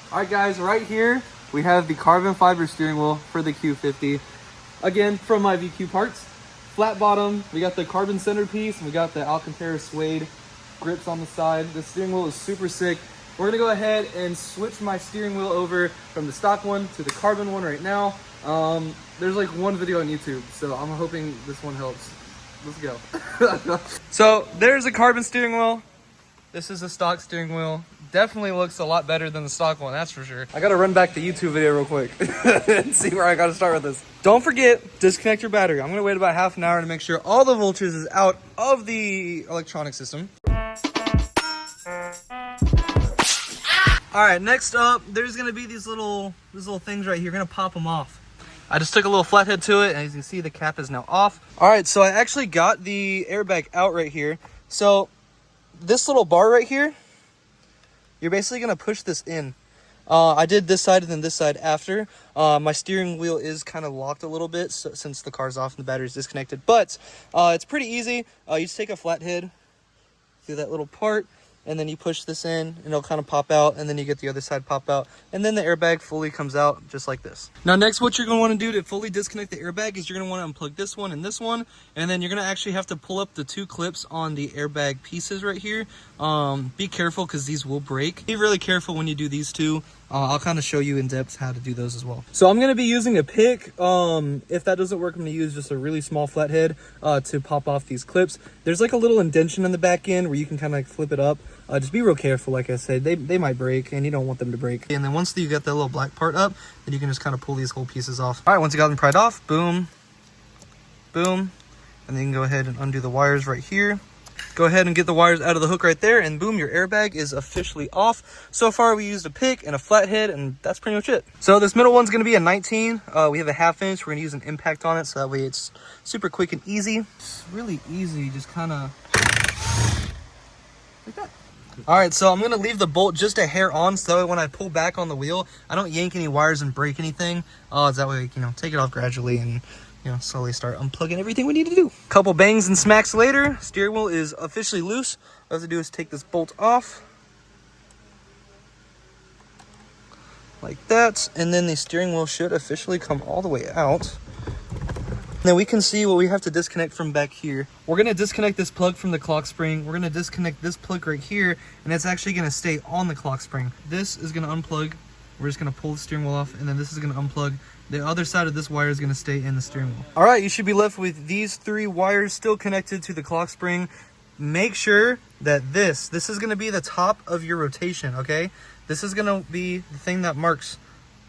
All right, guys, right here we have the carbon fiber steering wheel for the Q50. Again, from my VQ Parts. Flat bottom, we got the carbon centerpiece, and we got the Alcantara suede grips on the side. The steering wheel is super sick. We're gonna go ahead and switch my steering wheel over from the stock one to the carbon one right now. There's like one video on YouTube, so I'm hoping this one helps. Let's go. So there's a carbon steering wheel. This is a stock steering wheel. Definitely looks a lot better than the stock one, that's for sure. I gotta run back the YouTube video real quick and see where I gotta start with this. Don't forget, disconnect your battery. I'm gonna wait about half an hour to make sure all the voltage is out of the electronic system. All right, next up, there's gonna be these little things right here. You're gonna pop them off. I just took a little flathead to it, and as you can see, the cap is now off. All right, so I actually got the airbag out right here. So this little bar right here, you're basically gonna push this in. I did this side and then this side after. My steering wheel is kind of locked a little bit since the car's off and the battery's disconnected, but it's pretty easy. You just take a flathead through that little part, and then you push this in and it'll kind of pop out, and then you get the other side pop out, and then the airbag fully comes out just like this. Now next, what you're gonna wanna do to fully disconnect the airbag is you're gonna wanna unplug this one, and then you're gonna actually have to pull up the two clips on the airbag pieces right here. Be careful because these will break. Be really careful when you do these two. I'll kind of show you in depth how to do those as well. So I'm gonna be using a pick. If that doesn't work, I'm gonna use just a really small flathead to pop off these clips. There's like a little indentation on the back end where you can kind of like flip it up. Just be real careful, like I said, they might break and you don't want them to break. And then once you get that little black part up, then you can just kind of pull these whole pieces off. All right, once you got them pried off, boom, boom, and then you can go ahead and undo the wires right here. Go ahead and get the wires out of the hook right there, and boom, your airbag is officially off. So far, we used a pick and a flathead, and that's pretty much it. So this middle one's gonna be a 19. We have a 1/2 inch. We're gonna use an impact on it, so that way it's super quick and easy. It's really easy, just kind of like that. All right, so I'm gonna leave the bolt just a hair on, so that way when I pull back on the wheel, I don't yank any wires and break anything. That way, take it off gradually and slowly start unplugging everything we need to do. Couple bangs and smacks later, steering wheel is officially loose. All I have to do is take this bolt off. Like that, and then the steering wheel should officially come all the way out. Then we can see what we have to disconnect from back here. We're gonna disconnect this plug from the clock spring. We're gonna disconnect this plug right here, and it's actually gonna stay on the clock spring. This is gonna unplug. We're just gonna pull the steering wheel off, and then this is gonna unplug. The other side of this wire is gonna stay in the steering wheel. All right, you should be left with these 3 wires still connected to the clock spring. Make sure that this is gonna be the top of your rotation, okay? This is gonna be the thing that marks,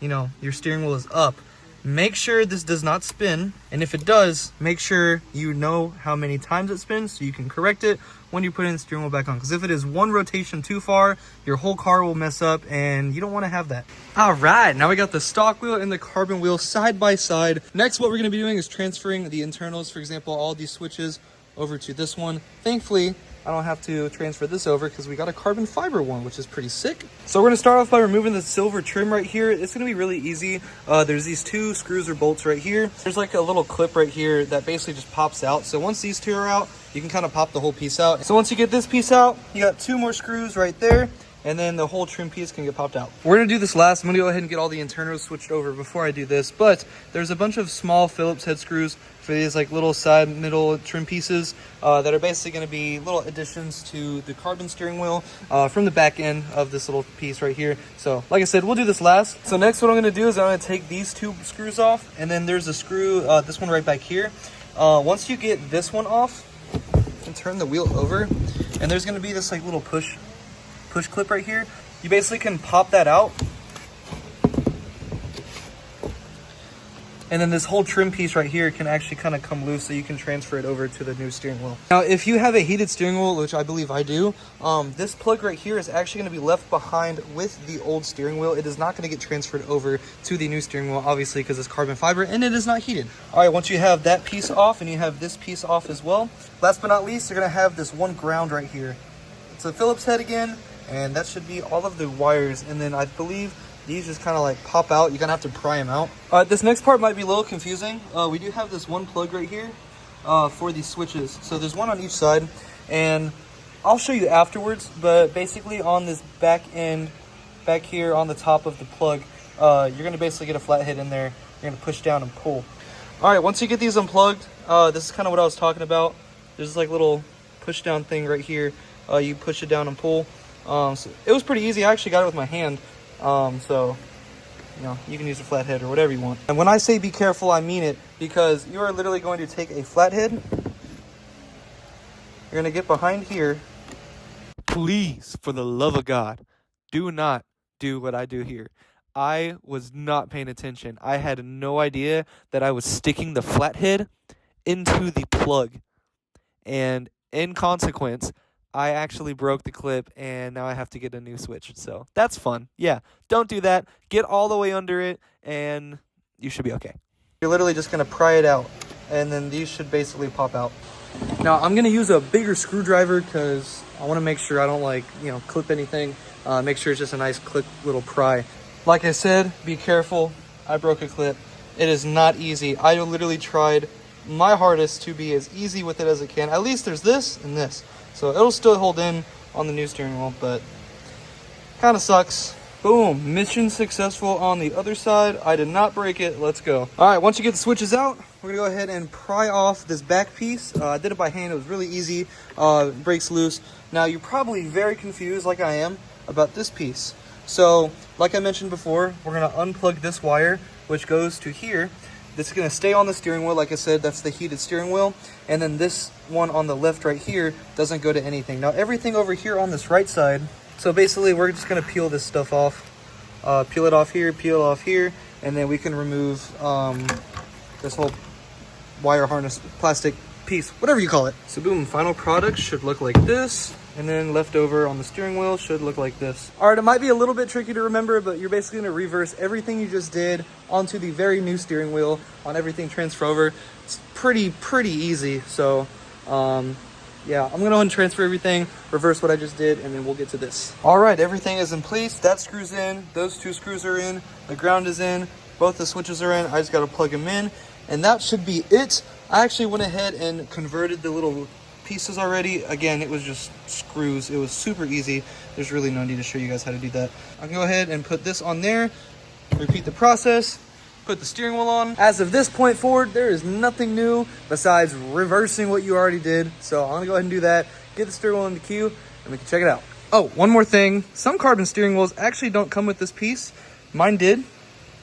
your steering wheel is up. Make sure this does not spin, and if it does, make sure you know how many times it spins so you can correct it when you put in the steering wheel back on. Because if it is one rotation too far, your whole car will mess up, and you don't want to have that. All right, now we got the stock wheel and the carbon wheel side by side. Next, what we're going to be doing is transferring the internals, for example, all these switches over to this one. Thankfully, I don't have to transfer this over because we got a carbon fiber one, which is pretty sick. So we're gonna start off by removing the silver trim right here. It's gonna be really easy. There's these 2 screws or bolts right here. There's like a little clip right here that basically just pops out. So once these 2 are out, you can kind of pop the whole piece out. So once you get this piece out, you got 2 more screws right there, and then the whole trim piece can get popped out. We're gonna do this last. I'm gonna go ahead and get all the internals switched over before I do this, but there's a bunch of small Phillips head screws for these like little side middle trim pieces that are basically gonna be little additions to the carbon steering wheel from the back end of this little piece right here. So like I said, we'll do this last. So next what I'm gonna do is I'm gonna take these 2 screws off, and then there's a screw, this one right back here. Once you get this one off, you can turn the wheel over, and there's gonna be this like little push clip right here. You basically can pop that out, and then this whole trim piece right here can actually kind of come loose, so you can transfer it over to the new steering wheel. Now if you have a heated steering wheel, which I believe I do, this plug right here is actually going to be left behind with the old steering wheel. It is not going to get transferred over to the new steering wheel, obviously, because it's carbon fiber and it is not heated. All right, once you have that piece off and you have this piece off as well, last but not least, you're going to have this one ground right here. It's a Phillips head again, and that should be all of the wires, and then I believe these just kind of like pop out. You're gonna have to pry them out. This next part might be a little confusing. We do have this one plug right here for these switches. So there's one on each side, and I'll show you afterwards, but basically on this back end back here on the top of the plug, you're going to basically get a flathead in there. You're going to push down and pull. All right, once you get these unplugged, this is kind of what I was talking about. There's like little push down thing right here. You push it down and pull. So it was pretty easy. I actually got it with my hand. So, you know, you can use a flathead or whatever you want. And when I say be careful, I mean it, because you are literally going to take a flathead. You're going to get behind here. Please, for the love of God, do not do what I do here. I was not paying attention. I had no idea that I was sticking the flathead into the plug. And in consequence, I actually broke the clip, and now I have to get a new switch. So that's fun. Yeah, don't do that. Get all the way under it, and you should be okay. You're literally just going to pry it out, and then these should basically pop out. Now, I'm going to use a bigger screwdriver because I want to make sure I don't, like, you know, clip anything. Make sure it's just a nice quick little pry. Like I said, be careful. I broke a clip. It is not easy. I literally tried my hardest to be as easy with it as I can. At least there's this and this. So it'll still hold in on the new steering wheel, but kind of sucks. Boom, mission successful on the other side. I did not break it. Let's go. All right, once you get the switches out, we're gonna go ahead and pry off this back piece. I did it by hand. It was really easy. It breaks loose. Now, you're probably very confused, like I am, about this piece. So, like I mentioned before, we're gonna unplug this wire, which goes to here. This is gonna stay on the steering wheel. Like I said, that's the heated steering wheel. And then this one on the left right here doesn't go to anything. Now, everything over here on this right side, so basically we're just gonna peel this stuff off. Peel it off here, and then we can remove this whole wire harness, plastic piece, whatever you call it. So boom, final product should look like this, and then leftover on the steering wheel should look like this. All right, it might be a little bit tricky to remember, but you're basically gonna reverse everything you just did onto the very new steering wheel on everything transfer over. It's pretty easy. So yeah, I'm gonna go ahead and transfer everything, reverse what I just did, and then we'll get to this. All right, everything is in place. That screws in, those two screws are in, the ground is in, both the switches are in. I just gotta plug them in, and that should be it. I actually went ahead and converted the little pieces already. Again, it was just screws. It was super easy. There's really no need to show you guys how to do that. I can go ahead and put this on there, repeat the process, put the steering wheel on. As of this point forward, there is nothing new besides reversing what you already did. So I'm gonna go ahead and do that, get the steering wheel into Q, and we can check it out. Oh, one more thing. Some carbon steering wheels actually don't come with this piece. Mine did.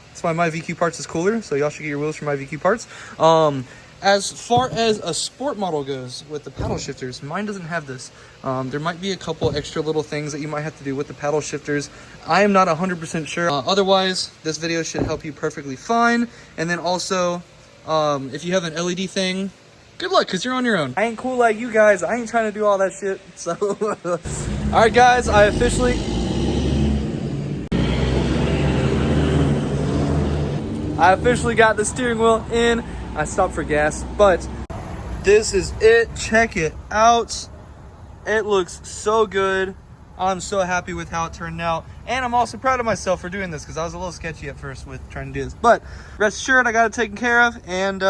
That's why my VQ Parts is cooler. So y'all should get your wheels from my VQ Parts. As far as a sport model goes with the paddle shifters, mine doesn't have this. There might be a couple extra little things that you might have to do with the paddle shifters. I am not 100% sure. Otherwise, this video should help you perfectly fine. And then also, if you have an LED thing, good luck, because you're on your own. I ain't cool like you guys. I ain't trying to do all that shit. So, all right, guys, I officially got the steering wheel in. I stopped for gas, but this is it. Check it out. It looks so good. I'm so happy with how it turned out. And I'm also proud of myself for doing this, because I was a little sketchy at first with trying to do this. But rest assured, I got it taken care of. And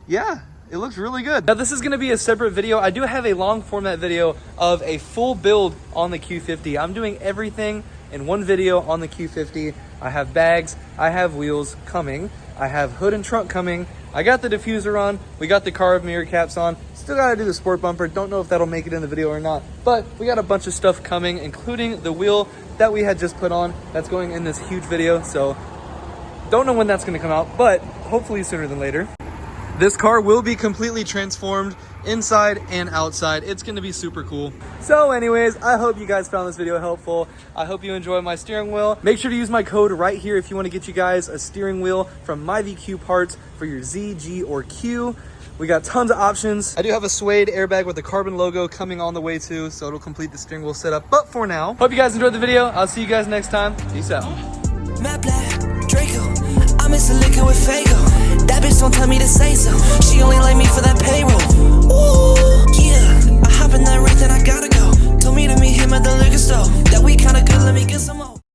yeah, it looks really good. Now, this is going to be a separate video. I do have a long format video of a full build on the Q50. I'm doing everything in one video on the Q50. I have bags, I have wheels coming, I have hood and trunk coming, I got the diffuser on, we got the carb mirror caps on, still got to do the sport bumper. Don't know if that'll make it in the video or not, but we got a bunch of stuff coming, including the wheel that we had just put on that's going in this huge video. So don't know when that's going to come out, but hopefully sooner than later. This car will be completely transformed inside and outside. It's going to be super cool. So anyways, I hope you guys found this video helpful. I hope you enjoy my steering wheel. Make sure to use my code right here if you want to get you guys a steering wheel from my VQ Parts for your Z, G, or Q. We got tons of options. I do have a suede airbag with the carbon logo coming on the way too, so it'll complete the steering wheel setup. But for now, hope you guys enjoyed the video. I'll see you guys next time. Peace out. Matt Black, Draco. I miss a liquor with Fago. That bitch don't tell me to say so. She only like me for that payroll. Ooh, yeah. I hop in that Wraith and I gotta go. Told me to meet him at the liquor store. That we kinda good, let me get some.